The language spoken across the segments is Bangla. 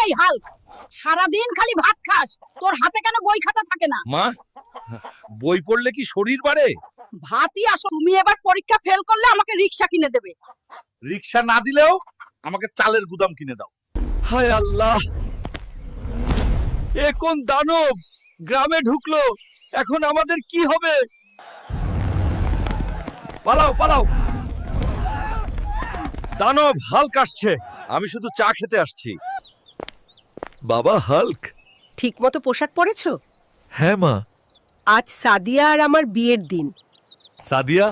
এই হাল্ক, সারাদিন খালি ভাত খাস, তোর হাতে কেন বই খাতা থাকে না? মা, বই পড়লে কি শরীর বাড়ে? ভাতই আসো। তুমি এবার পরীক্ষা ফেল করলে আমাকে রিকশা কিনে দেবে। রিকশা না দিলেও আমাকে চালের গুদাম কিনে দাও। হায় আল্লাহ, এ কোন দানব গ্রামে ঢুকলো? এখন আমাদের কি হবে? পালাও পালাও, দানব হাল্ক আসছে। আমি শুধু চা খেতে আসছি। বাবা হাল্ক। ঠিকমতো পোশাক পরেছো? হ্যাঁ মা। আজ সাদিয়া আর আমার বিয়ের দিন। সাদিয়া,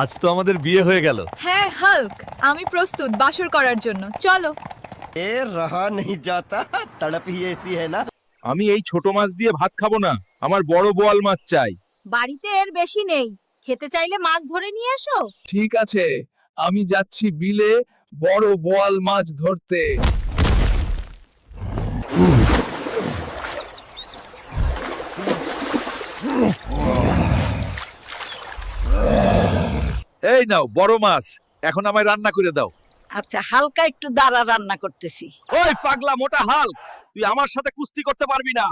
আজ তো আমাদের বিয়ে হয়ে গেল। হ্যাঁ হাল্ক, আমি প্রস্তুত বাসর করার জন্য, চলো। ए रहा नहीं जाता, तड़प ही ऐसी है ना। আমি এই ছোট মাছ দিয়ে ভাত খাবো না, আমার বড় বোয়াল মাছ চাই। বাড়িতে এর বেশি নেই, খেতে চাইলে মাছ ধরে নিয়ে এসো। ঠিক আছে, আমি যাচ্ছি বিলে বড় বোয়াল মাছ ধরতে। এই নাও বড় মাছ, এখন আমায় রান্না করে দাও। আচ্ছা, হালকা একটু দাঁড়া, রান্না করতেছি। ওই পাগলা মোটা হাল্ক, তুই আমার সাথে কুস্তি করতে পারবি না।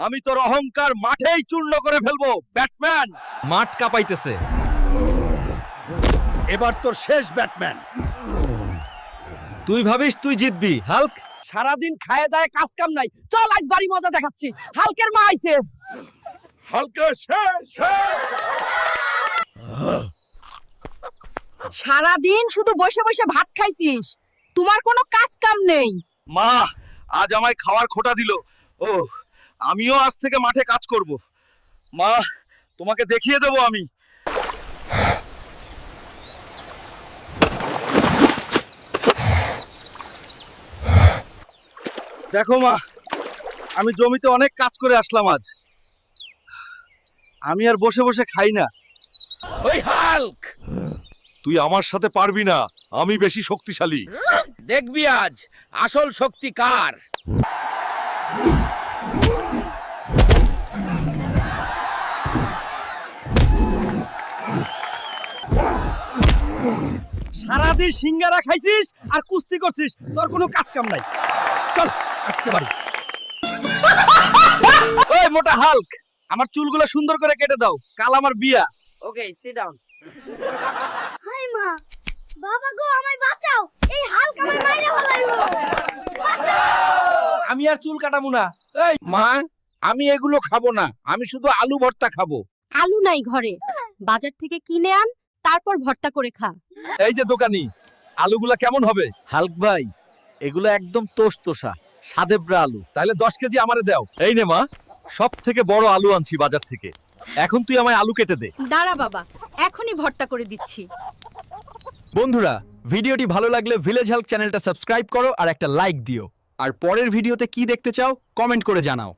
আমি তোর অহংকার মাঠেই চূর্ণ করে ফেলবো, ব্যাটম্যান। মাঠ কাঁপাইতেছে। এবার তোর শেষ, ব্যাটম্যান। তুই ভাবিস তুই জিতবি হাল্ক? সারাদিন খায় দায় কাজ কাম নাই, চল আজ বাড়ি মজা দেখাচ্ছি। হালকের মা আইছে। হাল্কের শেষ। সারাদিন শুধু বসে বসে ভাত খাইছিস, তোমার কোনো কাজ কাম নেই। মা, আজ আমায় খাওয়ার খোটা দিল। ও, আমিও আজ থেকে মাঠে কাজ করব। মা, তোমাকে দেখিয়ে দেব আমি। দেখো মা, আমি জমিতে অনেক কাজ করে আসলাম আজ। আমি আর বসে বসে খাই না। ওই হাল্ক, তুই আমার সাথে পারবি না, আমি বেশি শক্তিশালী। দেখবি আজ আসল শক্তি কার। সারাদিন সিঙ্গারা খাইছিস আর কুস্তি করছিস, তোর কোনো কাজ কাম নাই। চল আজকে বাড়ি। ওই মোটা হাল্ক, আমার চুলগুলো সুন্দর করে কেটে দাও, কাল আমার বিয়া। ওকে, সিট ডাউন। হাই মা, বাবা গো আমায় বাঁচাও, এই হাল্ক আমায় মাইরা ফেলাইবো। আমি আর চুল কাটাবো না। এই মা, আমি এগুলো খাবো না, আমি শুধু আলু ভর্তা খাবো। আলু নাই ঘরে, বাজার থেকে কিনে আন, তারপর ভর্তা করে খা। এই যে দোকানি, আলুগুলা কেমন হবে? হাল্ক ভাই, এগুলো একদম তোষা সাদেব্রা আলু। তাহলে 10 কেজি আমারে দাও। এই নে মা, সব থেকে বড় আলু আনছি বাজার থেকে। এখন তুই আমায় আলু কেটে দে। দাঁড়া বাবা, এখনই ভর্তা করে দিচ্ছি। বন্ধুরা, ভিডিওটি ভালো লাগলে ভিলেজ হাল্ক চ্যানেলটা সাবস্ক্রাইব করো আর একটা লাইক দিও। আর পরের ভিডিওতে কি দেখতে চাও কমেন্ট করে জানাও।